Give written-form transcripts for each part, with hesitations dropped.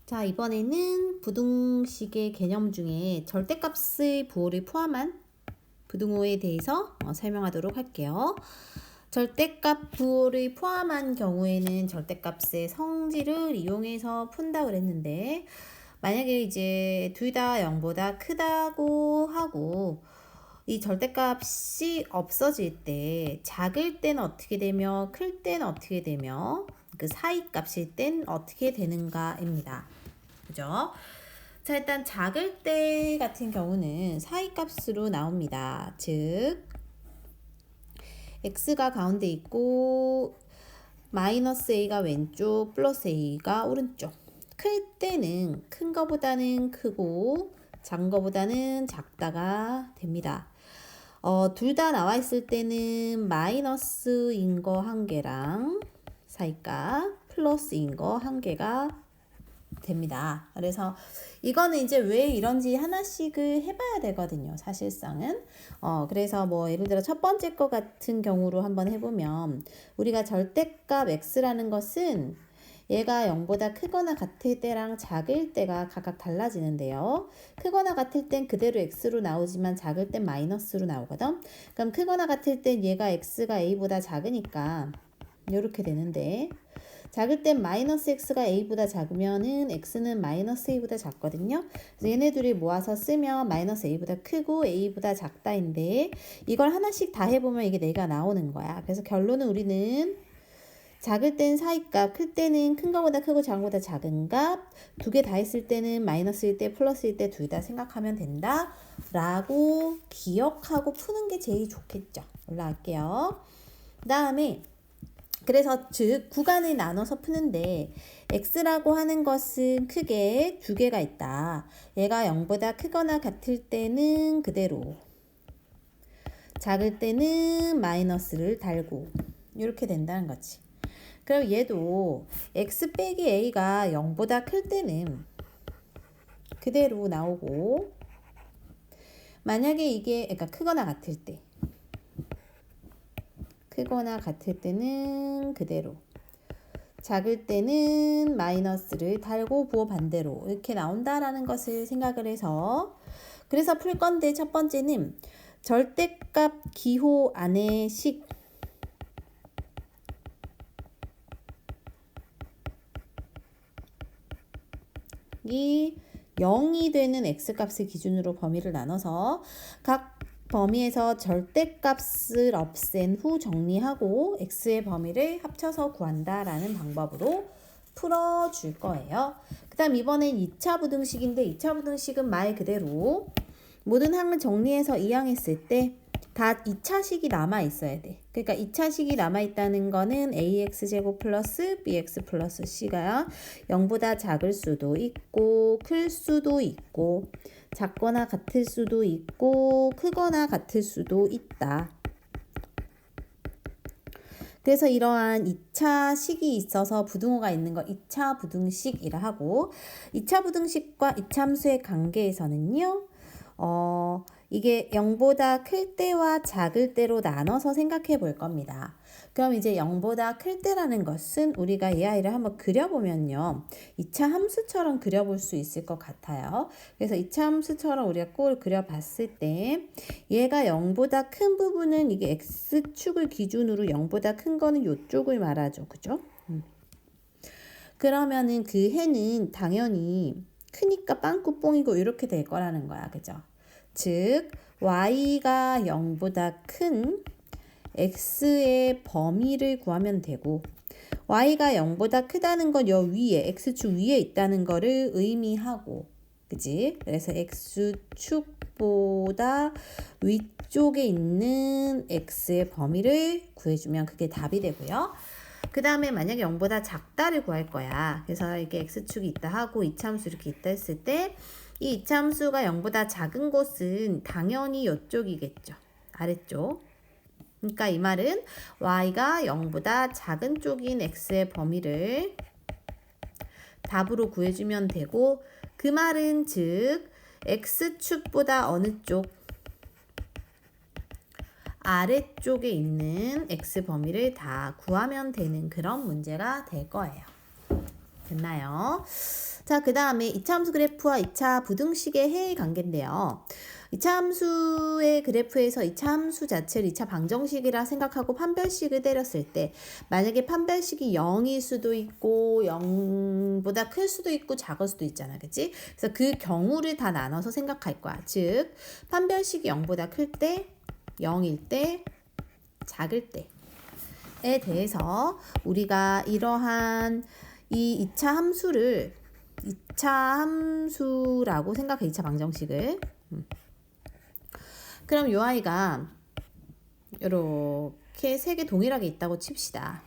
자, 이번에는 부등식의 개념 중에 절대값의 부호를 포함한 부등호에 대해서 설명하도록 할게요. 절대값 부호를 포함한 경우에는 절대값의 성질을 이용해서 푼다 그랬는데, 만약에 이제 둘 다 0보다 크다고 하고 이 절대값이 없어질 때 작을 땐 어떻게 되며 클 땐 어떻게 되며 그 사이 값일 땐 어떻게 되는가입니다. 그죠? 자, 일단 작을 때 같은 경우는 사이 값으로 나옵니다. 즉 x가 가운데 있고 마이너스 a가 왼쪽 플러스 a가 오른쪽. 클 때는 큰 거보다는 크고 작은 거보다는 작다가 됩니다. 둘 다 나와 있을 때는 마이너스인 거 한 개랑 사이값 플러스인 거 한 개가 됩니다. 그래서 이거는 이제 왜 이런지 하나씩을 해봐야 되거든요. 사실상은. 그래서 뭐 예를 들어 첫 번째 거 같은 경우로 한번 해보면 우리가 절대값 x라는 것은 얘가 0보다 크거나 같을 때랑 작을 때가 각각 달라지는데요. 크거나 같을 땐 그대로 x로 나오지만 작을 땐 마이너스로 나오거든. 그럼 크거나 같을 땐 얘가 x가 a보다 작으니까 이렇게 되는데, 작을 땐 마이너스 x가 a보다 작으면은 x는 마이너스 a보다 작거든요. 그래서 얘네 둘이 모아서 쓰면 마이너스 a보다 크고 a보다 작다인데, 이걸 하나씩 다 해보면 이게 4가 나오는 거야. 그래서 결론은 우리는 작을 땐 사이값, 클 때는 큰 거보다 크고 작은 거보다 작은 값, 두 개 다 했을 때는 마이너스일 때 플러스일 때 둘 다 생각하면 된다 라고 기억하고 푸는 게 제일 좋겠죠. 올라갈게요. 그 다음에 그래서 즉 구간을 나눠서 푸는데 x라고 하는 것은 크게 두 개가 있다. 얘가 0보다 크거나 같을 때는 그대로, 작을 때는 마이너스를 달고 이렇게 된다는 거지. 그럼 얘도 x 빼기 a가 0보다 클 때는 그대로 나오고, 만약에 이게 그러니까 크거나 같을 때는 그대로, 작을 때는 마이너스를 달고 부호 반대로 이렇게 나온다라는 것을 생각을 해서 그래서 풀 건데, 첫 번째는 절대값 기호 안의 식이 0이 되는 x값을 기준으로 범위를 나눠서 각 범위에서 절대값을 없앤 후 정리하고 x의 범위를 합쳐서 구한다라는 방법으로 풀어줄 거예요. 그 다음 이번엔 2차 부등식인데, 2차 부등식은 말 그대로 모든 항을 정리해서 이항했을 때 다 2차식이 남아 있어야 돼. 그러니까 2차식이 남아 있다는 거는 ax제곱 플러스 bx 플러스 c가 0보다 작을 수도 있고 클 수도 있고 작거나 같을 수도 있고 크거나 같을 수도 있다. 그래서 이러한 2차 식이 있어서 부등호가 있는 거 2차 부등식이라 하고, 2차 부등식과 이참수의 관계에서는요. 이게 0보다 클 때와 작을 때로 나눠서 생각해 볼 겁니다. 그럼 이제 0보다 클 때라는 것은 우리가 이 아이를 한번 그려보면요. 2차 함수처럼 그려볼 수 있을 것 같아요. 그래서 2차 함수처럼 우리가 꼴 그려봤을 때 얘가 0보다 큰 부분은 이게 X축을 기준으로 0보다 큰 거는 이쪽을 말하죠. 그죠? 그러면은 그 해는 당연히 크니까 빵꾸뽕이고 이렇게 될 거라는 거야. 그죠? 즉 y가 0보다 큰 x의 범위를 구하면 되고, y가 0보다 크다는 건 여 위에 x축 위에 있다는 거를 의미하고, 그지? 그래서 x축보다 위쪽에 있는 x의 범위를 구해주면 그게 답이 되고요. 그 다음에 만약에 0보다 작다를 구할 거야. 그래서 이게 x축이 있다 하고 이차함수 이렇게 있다 했을 때 이 이차함수가 0보다 작은 곳은 당연히 이쪽이겠죠. 아래쪽. 그러니까 이 말은 y가 0보다 작은 쪽인 x의 범위를 답으로 구해주면 되고, 그 말은 즉 x축보다 어느 쪽? 아래쪽에 있는 x 범위를 다 구하면 되는 그런 문제가 될 거예요. 됐나요? 자, 그 다음에 2차 함수 그래프와 2차 부등식의 해의 관계인데요. 2차 함수의 그래프에서 2차 함수 자체를 2차 방정식이라 생각하고 판별식을 때렸을 때 만약에 판별식이 0일 수도 있고 0보다 클 수도 있고 작을 수도 있잖아. 그치? 그래서 그 경우를 다 나눠서 생각할 거야. 즉 판별식이 0보다 클 때, 0일 때, 작을 때에 대해서 우리가 이러한 이 2차 함수를 2차 함수라고 생각해. 2차 방정식을. 그럼 요 아이가 이렇게 세 개 동일하게 있다고 칩시다.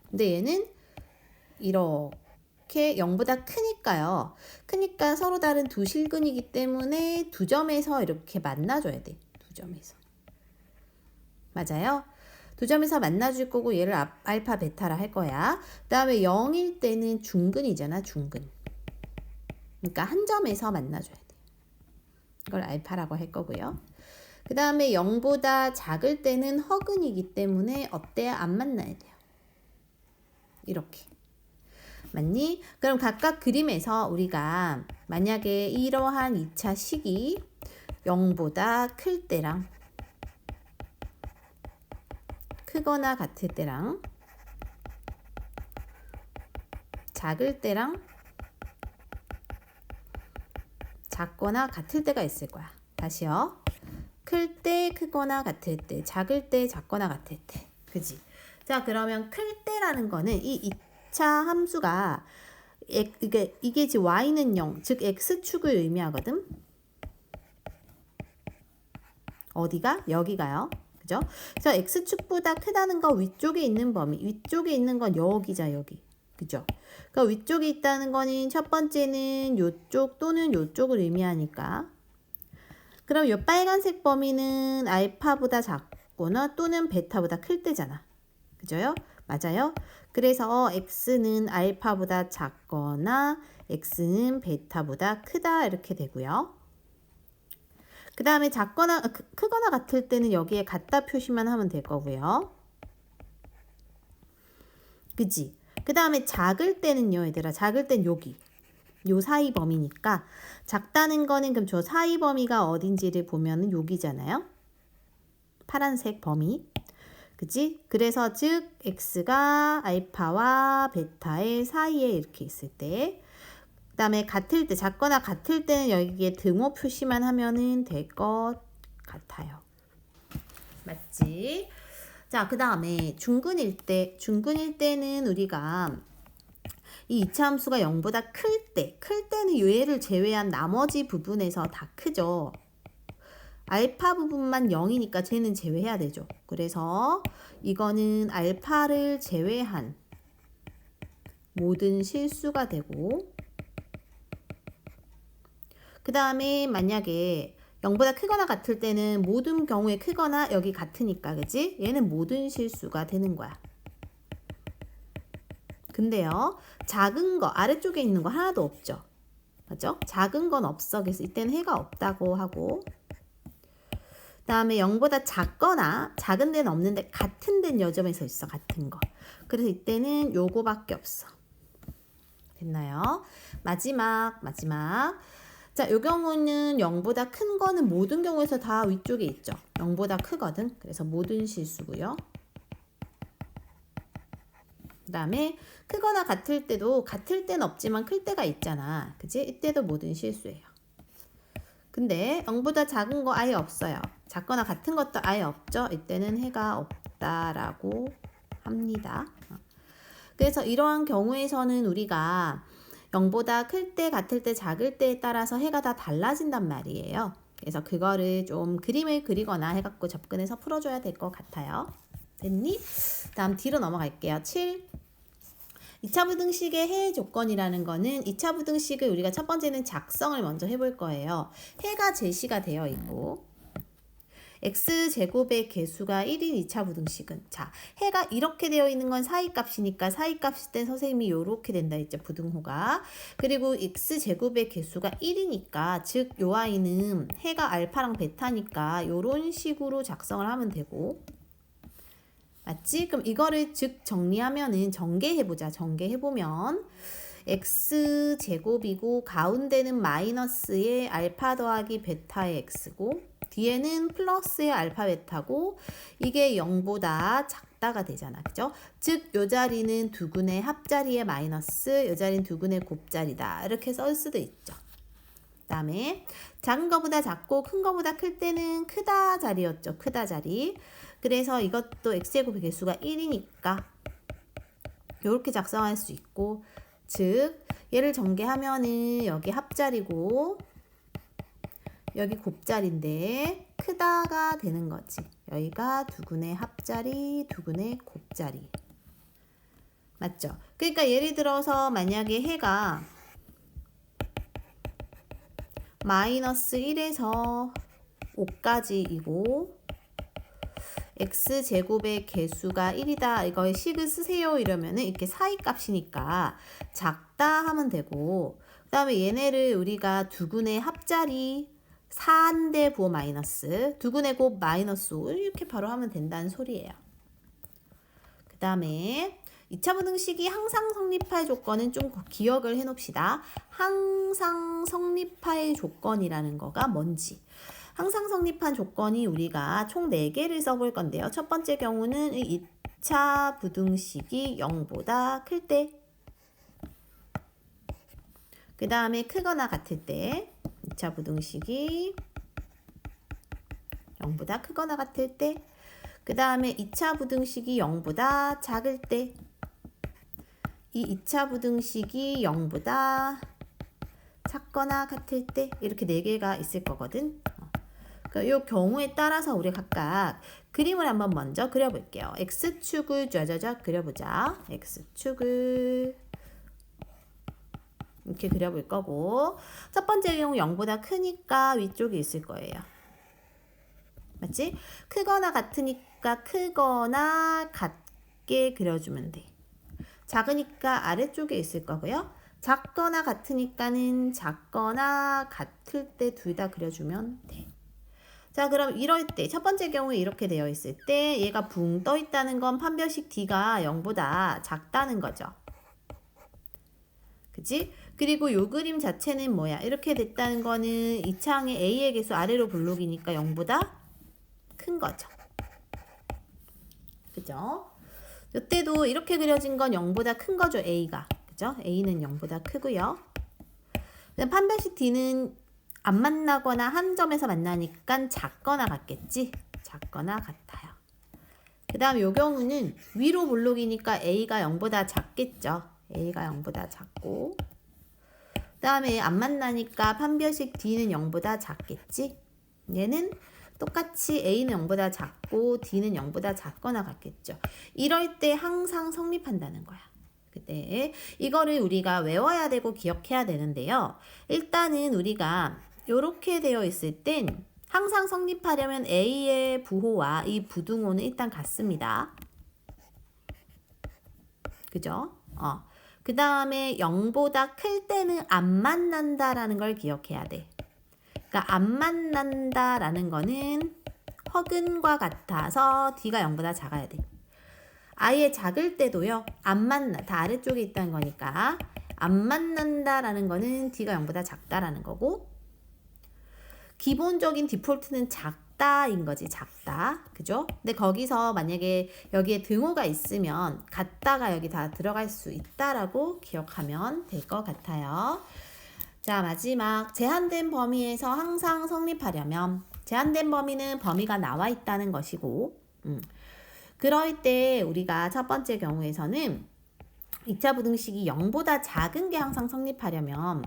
근데 얘는 이렇게 0보다 크니까요. 크니까 서로 다른 두 실근이기 때문에 두 점에서 이렇게 만나줘야 돼. 두 점에서. 맞아요? 두 점에서 만나줄 거고 얘를 알파 베타라 할 거야. 그 다음에 0일 때는 중근이잖아. 중근. 그러니까 한 점에서 만나줘야 돼. 이걸 알파라고 할 거고요. 그 다음에 0보다 작을 때는 허근이기 때문에 어때요? 안 만나야 돼요. 이렇게. 맞니? 그럼 각각 그림에서 우리가 만약에 이러한 2차 식이 0보다 클 때랑 크거나 같을 때랑 작을 때랑 작거나 같을 때가 있을 거야. 다시요. 클 때, 크거나 같을 때, 작을 때, 작거나 같을 때. 그지? 자, 그러면 클 때라는 거는 이 2차 함수가 이게 지금 y는 0, 즉 x축을 의미하거든. 어디가? 여기가요. 그죠? 그래서 x축보다 크다는 거 위쪽에 있는 범위, 위쪽에 있는 건 여기자, 여기. 그죠? 그러니까 위쪽에 있다는 거는 첫 번째는 요쪽 또는 요쪽을 의미하니까. 그럼 요 빨간색 범위는 알파보다 작거나 또는 베타보다 클 때잖아. 그죠요? 맞아요? 그래서 x는 알파보다 작거나 x는 베타보다 크다 이렇게 되고요. 그 다음에 작거나 크거나 같을 때는 여기에 같다 표시만 하면 될 거고요. 그지? 그 다음에 작을 때는요, 얘들아. 작을 땐 여기. 요 사이 범위니까 작다는 거는 그럼 저 사이 범위가 어딘지를 보면은 여기잖아요. 파란색 범위. 그지? 그래서 즉 x가 알파와 베타의 사이에 이렇게 있을 때, 그 다음에 같을 때, 작거나 같을 때는 여기에 등호 표시만 하면은 될 것 같아요. 맞지? 자, 그 다음에 중근일 때는 우리가 이 2차 함수가 0보다 클 때는 얘를 제외한 나머지 부분에서 다 크죠. 알파 부분만 0이니까 쟤는 제외해야 되죠. 그래서 이거는 알파를 제외한 모든 실수가 되고, 그 다음에 만약에 0보다 크거나 같을 때는 모든 경우에 크거나 여기 같으니까, 그지? 얘는 모든 실수가 되는 거야. 근데요, 작은 거, 아래쪽에 있는 거 하나도 없죠. 맞죠? 작은 건 없어. 그래서 이때는 해가 없다고 하고, 그 다음에 0보다 작거나 작은 데는 없는데 같은 데는 여점에서 있어. 같은 거. 그래서 이때는 요거밖에 없어. 됐나요? 마지막. 자, 요 경우는 0보다 큰 거는 모든 경우에서 다 위쪽에 있죠. 0보다 크거든. 그래서 모든 실수고요. 그 다음에 크거나 같을 때도 같을 때는 없지만 클 때가 있잖아. 그치? 이때도 모든 실수예요. 근데 0보다 작은 거 아예 없어요. 작거나 같은 것도 아예 없죠. 이때는 해가 없다라고 합니다. 그래서 이러한 경우에서는 우리가 0보다 클 때, 같을 때, 작을 때에 따라서 해가 다 달라진단 말이에요. 그래서 그거를 좀 그림을 그리거나 해갖고 접근해서 풀어줘야 될 것 같아요. 됐니? 다음 뒤로 넘어갈게요. 7. 2차 부등식의 해의 조건이라는 거는 2차 부등식을 우리가 첫 번째는 작성을 먼저 해볼 거예요. 해가 제시가 되어 있고 x제곱의 개수가 1인 2차 부등식은, 자, 해가 이렇게 되어 있는 건 사이값이니까 사이값일 때 선생님이 이렇게 된다 했죠. 부등호가. 그리고 x제곱의 개수가 1이니까 즉 요 아이는 해가 알파랑 베타니까 요런 식으로 작성을 하면 되고, 맞지? 그럼 이거를 즉 정리하면은 전개해보자. 전개해보면 x제곱이고 가운데는 마이너스의 알파 더하기 베타의 x고 뒤에는 플러스의 알파 베타고 이게 0보다 작다가 되잖아. 그죠? 즉, 요 자리는 두근의 합자리의 마이너스, 요 자리는 두근의 곱자리다. 이렇게 쓸 수도 있죠. 그 다음에 작은 거보다 작고 큰 거보다 클 때는 크다 자리였죠. 크다 자리. 그래서 이것도 x제곱의 개수가 1이니까 이렇게 작성할 수 있고, 즉 얘를 전개하면은 여기 합자리고 여기 곱자리인데 크다가 되는 거지. 여기가 두근의 합자리, 두근의 곱자리. 맞죠? 그러니까 예를 들어서 만약에 해가 마이너스 1에서 5까지이고 x제곱의 개수가 1이다. 이거에 식을 쓰세요. 이러면은 이렇게 사이 값이니까 작다 하면 되고, 그 다음에 얘네를 우리가 두근의 합자리 4인데 부호 마이너스, 두근의 곱 마이너스 5 이렇게 바로 하면 된다는 소리예요. 그 다음에 2차 부등식이 항상 성립할 조건은 좀 기억을 해 놓읍시다. 항상 성립할 조건이라는 거가 뭔지. 항상 성립한 조건이 우리가 총 4개를 써볼 건데요. 첫 번째 경우는 2차 부등식이 0보다 클 때, 그 다음에 크거나 같을 때, 2차 부등식이 0보다 크거나 같을 때, 그 다음에 2차 부등식이 0보다 작을 때, 이 2차 부등식이 0보다 작거나 같을 때, 이렇게 4개가 있을 거거든. 그러니까 이 경우에 따라서 우리 각각 그림을 한번 먼저 그려볼게요. x축을 쫙쫙 그려보자. x축을 이렇게 그려볼 거고, 첫 번째 경우 0보다 크니까 위쪽에 있을 거예요. 맞지? 크거나 같으니까 크거나 같게 그려주면 돼. 작으니까 아래쪽에 있을 거고요. 작거나 같으니까는 작거나 같을 때 둘 다 그려주면 돼. 자, 그럼 이럴 때 첫 번째 경우에 이렇게 되어 있을 때 얘가 붕 떠 있다는 건 판별식 D가 0보다 작다는 거죠. 그치? 그리고 요 그림 자체는 뭐야? 이렇게 됐다는 거는 이 창의 A의 개수 아래로 블록이니까 0보다 큰 거죠. 그죠? 이때도 이렇게 그려진 건 0보다 큰 거죠, A가. 그죠? A는 0보다 크고요. 판별식 D는 안 만나거나 한 점에서 만나니까 작거나 같겠지? 작거나 같아요. 그 다음 요 경우는 위로 블록이니까 A가 0보다 작겠죠? A가 0보다 작고, 그 다음에 안 만나니까 판별식 D는 0보다 작겠지? 얘는 똑같이 A는 0보다 작고 D는 0보다 작거나 같겠죠? 이럴 때 항상 성립한다는 거야. 그때 이거를 우리가 외워야 되고 기억해야 되는데요. 일단은 우리가 이렇게 되어 있을 땐 항상 성립하려면 A의 부호와 이 부등호는 일단 같습니다. 그죠? 그 다음에 0보다 클 때는 안 만난다라는 걸 기억해야 돼. 그러니까 안 만난다라는 거는 허근과 같아서 D가 0보다 작아야 돼. 아예 작을 때도요. 안 만나. 다 아래쪽에 있다는 거니까 안 만난다라는 거는 D가 0보다 작다라는 거고, 기본적인 디폴트는 작다인 거지. 작다. 그죠? 근데 거기서 만약에 여기에 등호가 있으면 같다가 여기 다 들어갈 수 있다라고 기억하면 될 것 같아요. 자, 마지막 제한된 범위에서 항상 성립하려면 제한된 범위는 범위가 나와 있다는 것이고, 그럴 때 우리가 첫 번째 경우에서는 2차 부등식이 0보다 작은 게 항상 성립하려면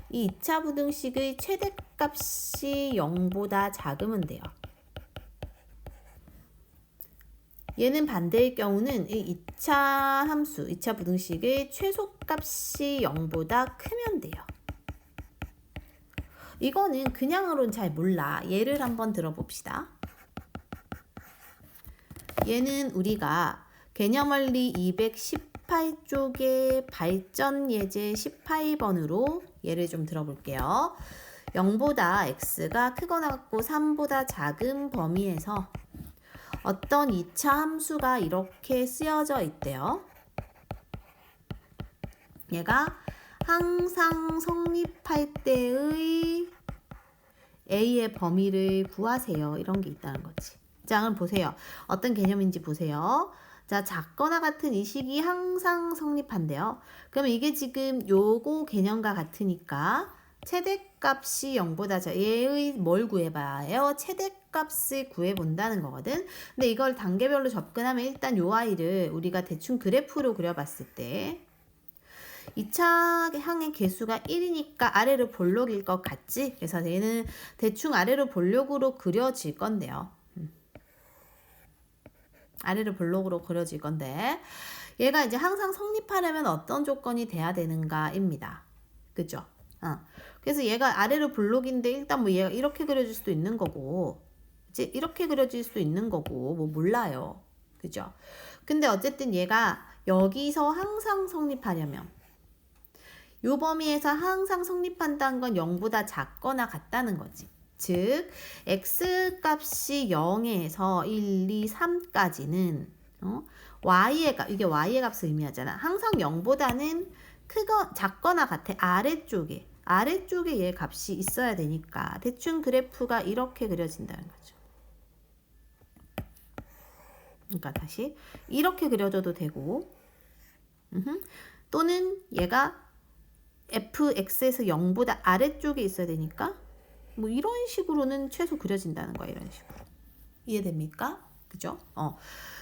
이 2차 부등식의 최대값이 0보다 작으면 돼요. 얘는 반대의 경우는 이 2차 함수, 2차 부등식의 최소값이 0보다 크면 돼요. 이거는 그냥으로는 잘 몰라. 예를 한번 들어봅시다. 얘는 우리가 개념원리 218쪽의 발전 예제 18번으로 예를 좀 들어볼게요. 0보다 x가 크거나 같고 3보다 작은 범위에서 어떤 2차 함수가 이렇게 쓰여져 있대요. 얘가 항상 성립할 때의 A의 범위를 구하세요. 이런 게 있다는 거지. 자, 그럼 보세요. 어떤 개념인지 보세요. 자, 작거나 같은 이 식이 항상 성립한대요. 그러면 이게 지금 요거 개념과 같으니까 최대값이 0보다 얘의 뭘 구해봐요? 최대값을 구해본다는 거거든. 근데 이걸 단계별로 접근하면 일단 요 아이를 우리가 대충 그래프로 그려봤을 때 2차 항의 개수가 1이니까 아래로 볼록일 것 같지? 그래서 얘는 대충 아래로 볼록으로 그려질 건데요. 아래로 볼록으로 그려질 건데 얘가 이제 항상 성립하려면 어떤 조건이 돼야 되는가입니다. 그죠? 그래서 얘가 아래로 볼록인데 일단 뭐 얘가 이렇게 그려질 수도 있는 거고 이제 이렇게 그려질 수도 있는 거고 뭐 몰라요. 그죠? 근데 어쨌든 얘가 여기서 항상 성립하려면 요 범위에서 항상 성립한다는 건 0보다 작거나 같다는 거지. 즉 x 값이 0에서 1, 2, 3까지는 y의 값, 이게 y의 값을 의미하잖아. 항상 0보다는 작거나 같아. 아래쪽에 얘 값이 있어야 되니까 대충 그래프가 이렇게 그려진다는 거죠. 그러니까 다시 이렇게 그려줘도 되고 또는 얘가 fx에서 0보다 아래쪽에 있어야 되니까 뭐 이런 식으로는 최소 그려진다는 거야. 이런 식으로. 이해됩니까? 그죠?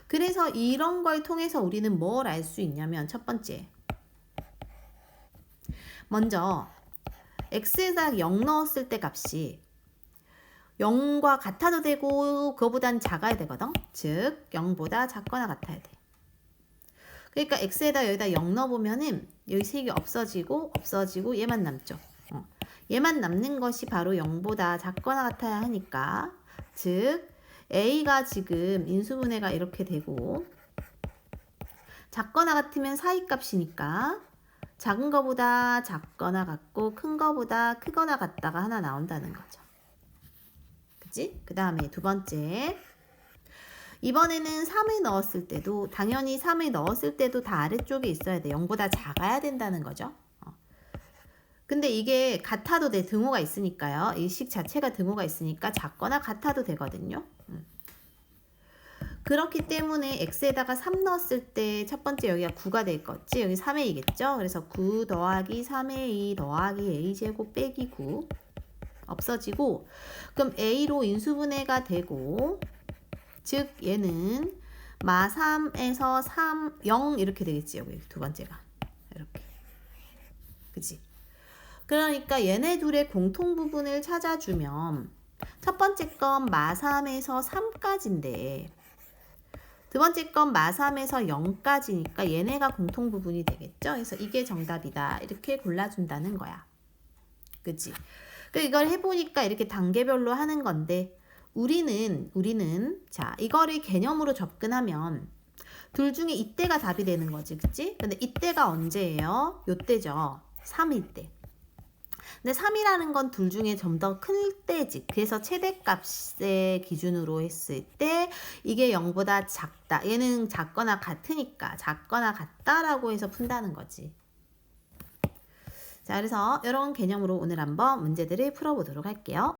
그래서 이런 걸 통해서 우리는 뭘 알 수 있냐면 첫 번째 먼저 x에다 0 넣었을 때 값이 0과 같아도 되고 그거보단 작아야 되거든. 즉 0보다 작거나 같아야 돼. 그러니까 x에다 여기다 0 넣어보면은 여기 색이 없어지고 얘만 남죠. 얘만 남는 것이 바로 0보다 작거나 같아야 하니까 즉 A가 지금 인수분해가 이렇게 되고 작거나 같으면 사이값이니까 작은 거보다 작거나 같고 큰 거보다 크거나 같다가 하나 나온다는 거죠. 그치? 그 다음에 두 번째 이번에는 3을 넣었을 때도 당연히 3을 넣었을 때도 다 아래쪽에 있어야 돼. 0보다 작아야 된다는 거죠. 근데 이게 같아도 돼. 등호가 있으니까요. 이 식 자체가 등호가 있으니까 작거나 같아도 되거든요. 그렇기 때문에 x에다가 3 넣었을 때 첫 번째 여기가 9가 될 거지. 여기 3a겠죠. 그래서 9 더하기 3a 더하기 a제곱 빼기 9 없어지고 그럼 a로 인수분해가 되고 즉 얘는 마 3에서 3, 0 이렇게 되겠지. 여기 두 번째가 이렇게. 그치? 그러니까 얘네 둘의 공통 부분을 찾아주면 첫 번째 건 마 3에서 3까지인데 두 번째 건 마 3에서 0까지니까 얘네가 공통 부분이 되겠죠. 그래서 이게 정답이다. 이렇게 골라준다는 거야. 그치? 이걸 해보니까 이렇게 단계별로 하는 건데 우리는 자 이거를 개념으로 접근하면 둘 중에 이때가 답이 되는 거지. 그치? 근데 이때가 언제예요? 요때죠. 3일 때. 근데 3이라는 건 둘 중에 좀 더 클 때지. 그래서 최대값의 기준으로 했을 때 이게 0보다 작다. 얘는 작거나 같으니까 작거나 같다라고 해서 푼다는 거지. 자, 그래서 이런 개념으로 오늘 한번 문제들을 풀어보도록 할게요.